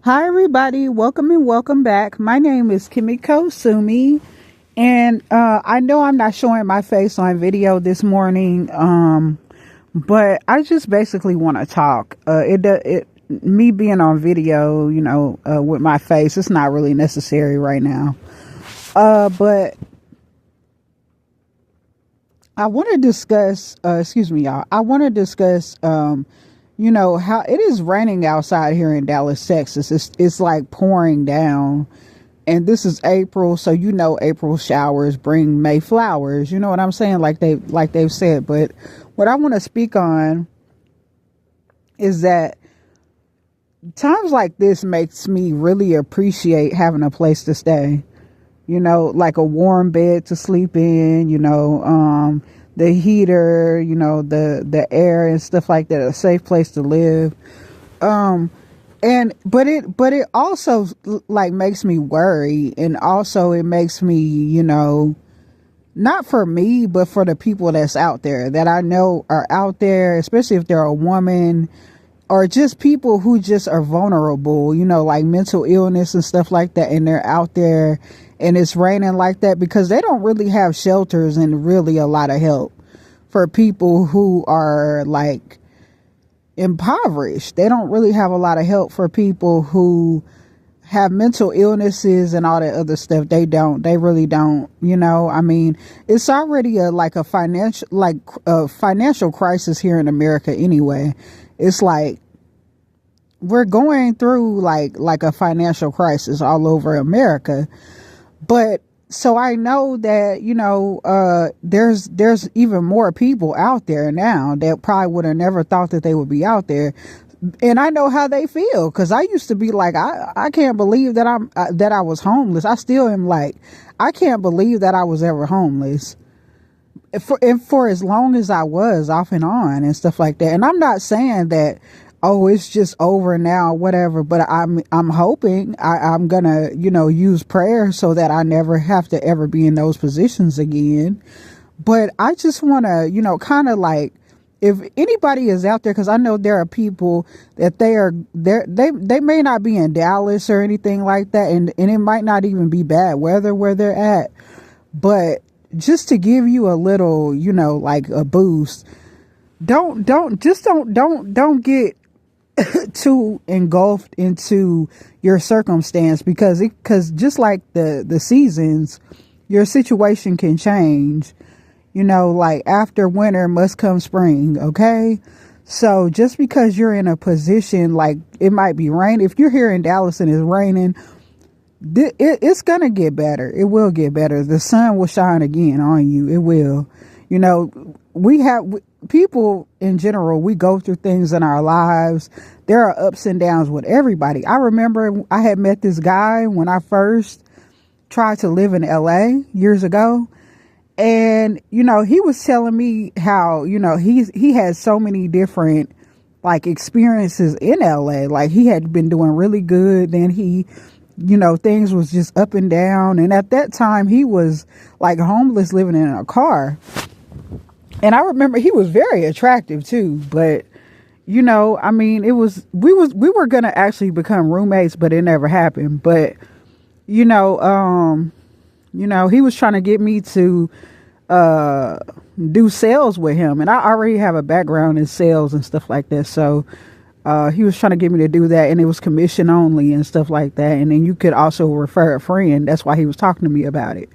Hi, everybody. Welcome and welcome back. My name is Kimiko Sumi, and I know I'm not showing my face on video this morning, but I just basically want to talk. Me being on video, with my face, it's not really necessary right now. But I want to discuss. Excuse me, y'all. I want to discuss. How it is raining outside here in Dallas, Texas. It's like pouring down, and this is April, so April showers bring May flowers. You know what I'm saying? Like they've said. But what I want to speak on is that times like this makes me really appreciate having a place to stay. Like a warm bed to sleep in. The heater, the air and stuff like that, a safe place to live. But it also like makes me worry, and also it makes me, not for me, but for the people that's out there that I know are out there, especially if they're a woman or just people who just are vulnerable, like mental illness and stuff like that. And they're out there and it's raining like that because they don't really have shelters and really a lot of help for people who are like impoverished. They don't really have a lot of help for people who have mental illnesses and all that other stuff. They really don't. I mean, it's already a financial crisis here in America anyway. It's like we're going through like a financial crisis all over America. But so I know that, there's even more people out there now that probably would have never thought that they would be out there. And I know how they feel, because I used to be like, I can't believe that that I was homeless. I still am like, I can't believe that I was ever homeless for as long as I was, off and on and stuff like that. And I'm not saying that, oh, it's just over now, whatever, but I'm hoping I'm gonna, use prayer so that I never have to ever be in those positions again. But I just want to, kind of like, if anybody is out there, because I know there are people that they may not be in Dallas or anything like that, and it might not even be bad weather where they're at, but just to give you a little, like a boost, don't get too engulfed into your circumstance, because just like the seasons, your situation can change. Like after winter must come spring. Okay, so just because you're in a position, like it might be rain, if you're here in Dallas and it's raining, it's gonna get better. It will get better. The sun will shine again on you. It will. We have people in general, we go through things in our lives. There are ups and downs with everybody. I remember I had met this guy when I first tried to live in LA years ago. And, he was telling me how, he had so many different like experiences in LA. Like he had been doing really good. Then he, things was just up and down. And at that time he was like homeless, living in a car. And I remember he was very attractive too, but I mean, we were going to actually become roommates, but it never happened. But, he was trying to get me to, do sales with him. And I already have a background in sales and stuff like that. So, he was trying to get me to do that, and it was commission only and stuff like that. And then you could also refer a friend. That's why he was talking to me about it.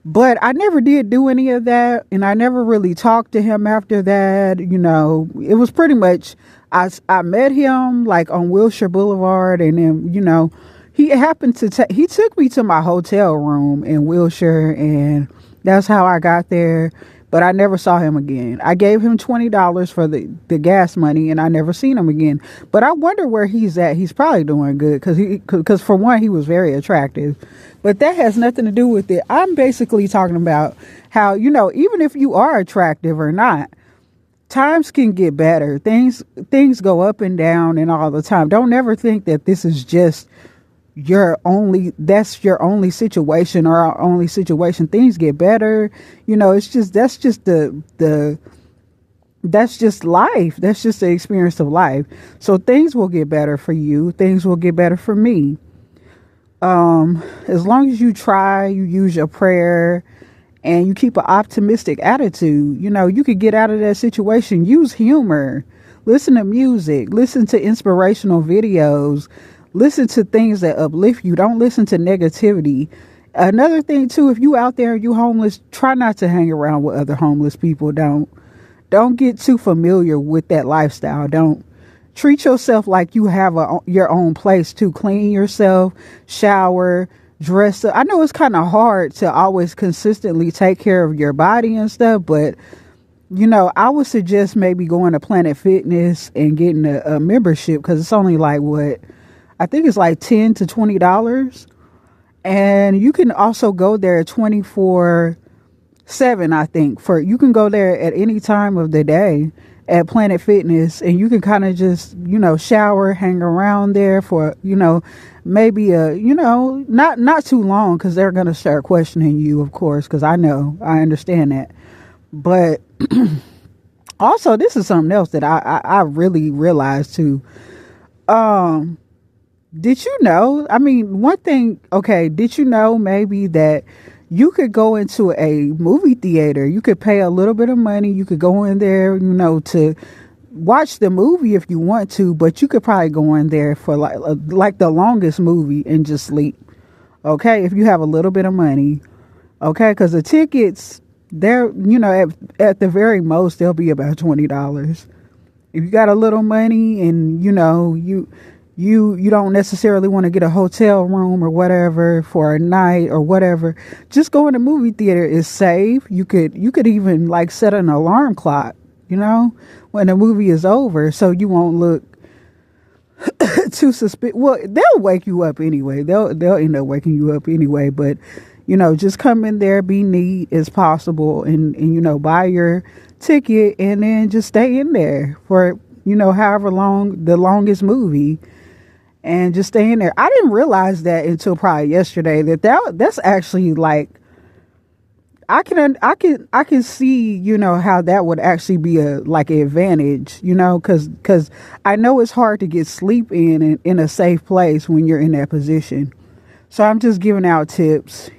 But I never did do any of that, and I never really talked to him after that. It was pretty much, I met him like on Wilshire Boulevard, and then, he happened to he took me to my hotel room in Wilshire, and that's how I got there. But I never saw him again. I gave him $20 for the gas money, and I never seen him again. But I wonder where he's at. He's probably doing good, because for one, he was very attractive. But that has nothing to do with it. I'm basically talking about how, even if you are attractive or not, times can get better. Things go up and down and all the time. Don't ever think that this is just that's your only situation or our only situation. Things get better. That's just the that's just life. That's just the experience of life. So things will get better for you. Things will get better for me. As long as you try, you use your prayer, and you keep an optimistic attitude, you could get out of that situation. Use humor, listen to music, listen to inspirational videos, listen to things that uplift you. Don't listen to negativity. Another thing too, if you out there and you homeless, try not to hang around with other homeless people. Don't get too familiar with that lifestyle. Don't treat yourself like you have your own place to clean yourself, shower, dress up. I know it's kind of hard to always consistently take care of your body and stuff, but I would suggest maybe going to Planet Fitness and getting a membership, because it's only like I think it's like $10 to $20. And you can also go there 24/7, I think. You can go there at any time of the day at Planet Fitness, and you can kind of just, shower, hang around there for, maybe not too long, because they're going to start questioning you, of course, because I understand that. But also, this is something else that I really realized too. Did you know? I mean, one thing, okay, did you know maybe that you could go into a movie theater? You could pay a little bit of money. You could go in there, to watch the movie if you want to, but you could probably go in there for like the longest movie and just sleep. Okay, if you have a little bit of money. Okay, because the tickets, they're, at the very most, they'll be about $20. If you got a little money and, you don't necessarily want to get a hotel room or whatever for a night or whatever, just go in the movie theater is safe. You could even like set an alarm clock, when the movie is over, so you won't look too suspicious. Well, they'll wake you up anyway. They'll end up waking you up anyway, but just come in there, be neat as possible, and buy your ticket, and then just stay in there for however long, the longest movie. And just stay in there. I didn't realize that until probably yesterday that's actually like, I can see, how that would actually be an advantage, cause I know it's hard to get sleep in a safe place when you're in that position. So I'm just giving out tips,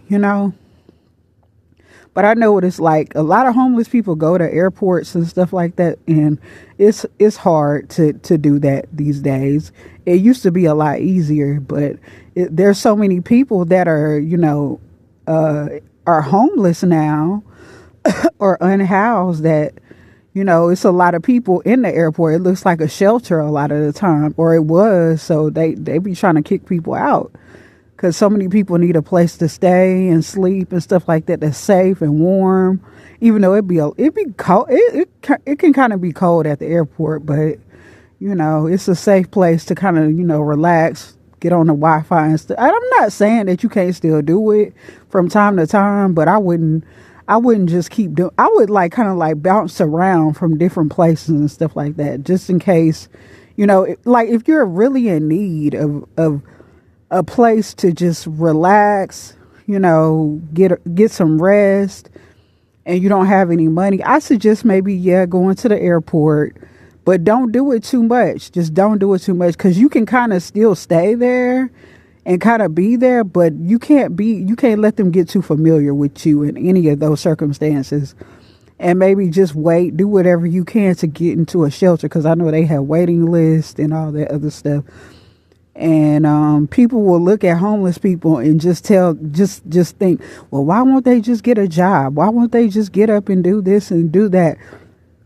But I know what it's like. A lot of homeless people go to airports and stuff like that, and it's hard to do that these days. It used to be a lot easier, but there's so many people that are, are homeless now or unhoused that, it's a lot of people in the airport. It looks like a shelter a lot of the time, or it was. So they be trying to kick people out, because so many people need a place to stay and sleep and stuff like that that's safe and warm. Even though it'd be cold, it can kind of be cold at the airport, but it's a safe place to kind of relax, get on the Wi-Fi and stuff. I'm not saying that you can't still do it from time to time, but I wouldn't just keep doing. I would kind of bounce around from different places and stuff like that, just in case, if you're really in need of a place to just relax, get some rest, and you don't have any money, I suggest maybe, going to the airport, but don't do it too much. Just don't do it too much, because you can kind of still stay there and kind of be there, but you can't let them get too familiar with you in any of those circumstances. And maybe just wait, do whatever you can to get into a shelter, because I know they have waiting lists and all that other stuff. And people will look at homeless people and just think, well, why won't they just get a job? Why won't they just get up and do this and do that?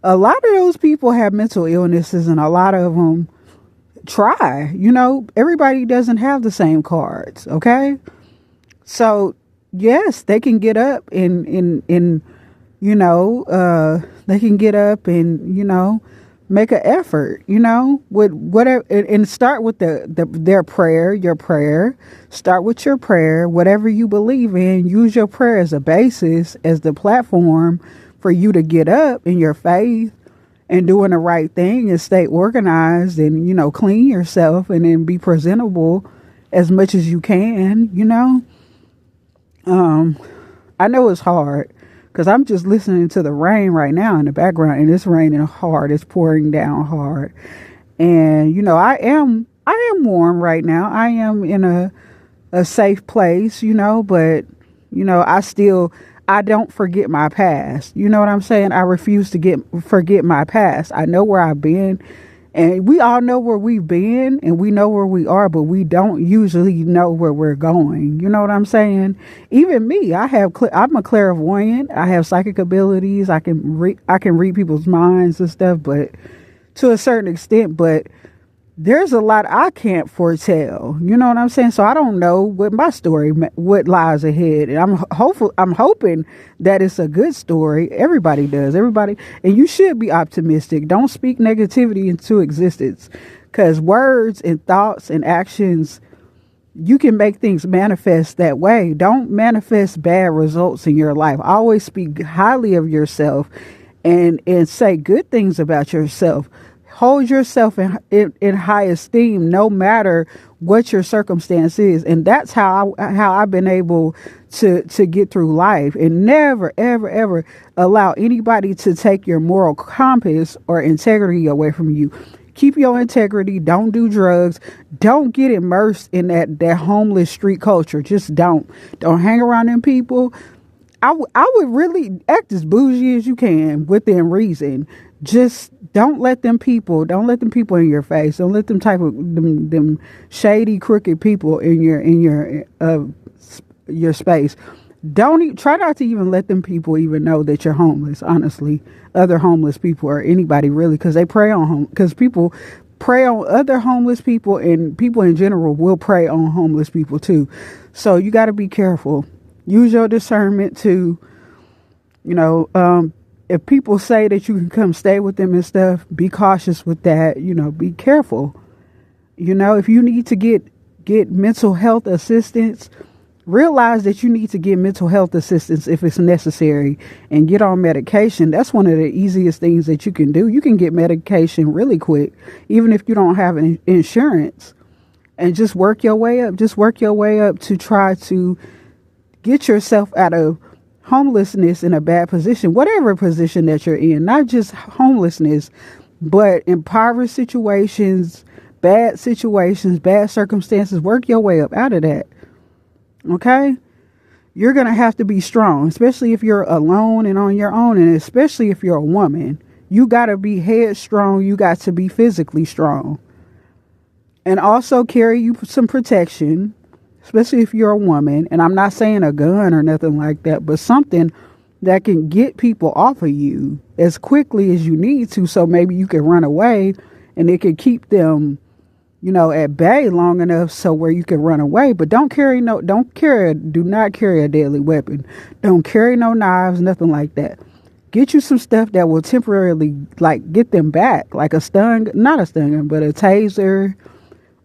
A lot of those people have mental illnesses, and a lot of them try. Everybody doesn't have the same cards, okay? So yes, they can get up and they can get up and make an effort, with whatever, and start with their prayer, your prayer. Start with your prayer, whatever you believe in. Use your prayer as a basis, as the platform for you to get up in your faith and doing the right thing, and stay organized, and, clean yourself, and then be presentable as much as you can, I know it's hard, because I'm just listening to the rain right now in the background, and it's raining hard. It's pouring down hard. And, I am warm right now. I am in a safe place, but, I don't forget my past. You know what I'm saying? I refuse to forget my past. I know where I've been, and we all know where we've been, and we know where we are, but we don't usually know where we're going. You know what I'm saying? Even me, I'm a clairvoyant. I have psychic abilities. I can read people's minds and stuff, but to a certain extent, but there's a lot I can't foretell. You know what I'm saying? So I don't know what lies ahead. And I'm hoping that it's a good story. Everybody does. Everybody. And you should be optimistic. Don't speak negativity into existence, because words and thoughts and actions, you can make things manifest that way. Don't manifest bad results in your life. Always speak highly of yourself and say good things about yourself. Hold yourself in high esteem, no matter what your circumstance is. And that's how I've been able to get through life, and never, ever, ever allow anybody to take your moral compass or integrity away from you. Keep your integrity. Don't do drugs. Don't get immersed in that homeless street culture. Just don't hang around them people. I would really act as bougie as you can within reason. Just don't let them people in your face. Don't let them shady, crooked people in your space. Try not to even let them people even know that you're homeless. Honestly, other homeless people or anybody really, because people prey on other homeless people, and people in general will prey on homeless people too. So you got to be careful. Use your discernment to, if people say that you can come stay with them and stuff, be cautious with that. Be careful. If you need to get mental health assistance, realize that you need to get mental health assistance if it's necessary, and get on medication. That's one of the easiest things that you can do. You can get medication really quick, even if you don't have insurance, and just work your way up. Just work your way up to try to get yourself out of homelessness in a bad position, whatever position that you're in, not just homelessness, but impoverished situations, bad circumstances. Work your way up out of that. Okay? You're going to have to be strong, especially if you're alone and on your own, and especially if you're a woman. You got to be headstrong. You got to be physically strong. And also carry you some protection, especially if you're a woman. And I'm not saying a gun or nothing like that, but something that can get people off of you as quickly as you need to, so maybe you can run away, and it can keep them, at bay long enough so where you can run away. But do not carry a deadly weapon. Don't carry no knives, nothing like that. Get you some stuff that will temporarily get them back, like not a stun gun, but a taser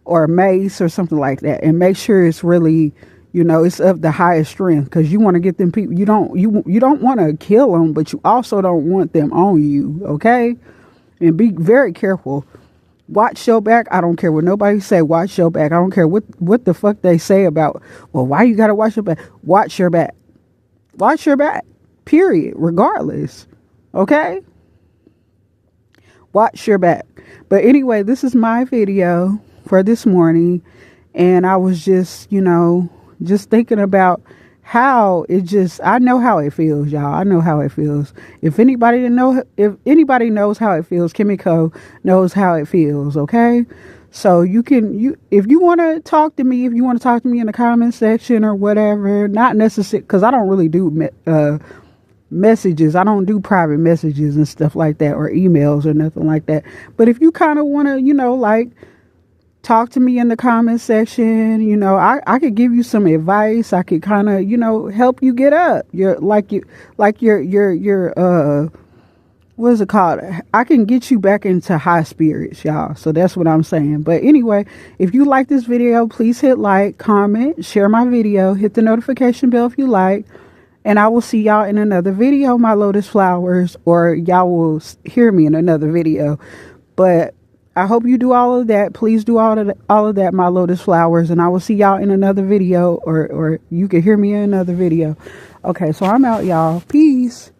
or a mace or something like that, and make sure it's really, it's of the highest strength, because you want to get them people. You don't want to kill them, but you also don't want them on you. Okay, and be very careful. Watch your back. I don't care what nobody say. Watch your back. I don't care what the fuck they say about, well, why you gotta watch your back? Watch your back. Watch your back. Period. Regardless. Okay. Watch your back. But anyway, this is my video for this morning, and I was just thinking about how I know how it feels, y'all. I know how it feels. If anybody knows how it feels, Kimiko knows how it feels. Okay, so if you want to talk to me, in the comment section or whatever, not necessarily, because I don't really do messages. I don't do private messages and stuff like that, or emails or nothing like that. But if you kind of want to, talk to me in the comment section, I could give you some advice. I could kind of, help you get up. What is it called? I can get you back into high spirits, y'all. So that's what I'm saying. But anyway, if you like this video, please hit like, comment, share my video, hit the notification bell if you like, and I will see y'all in another video, my lotus flowers, or y'all will hear me in another video. But I hope you do all of that. Please do all of that, my lotus flowers, and I will see y'all in another video, or you can hear me in another video. Okay, so I'm out, y'all. Peace.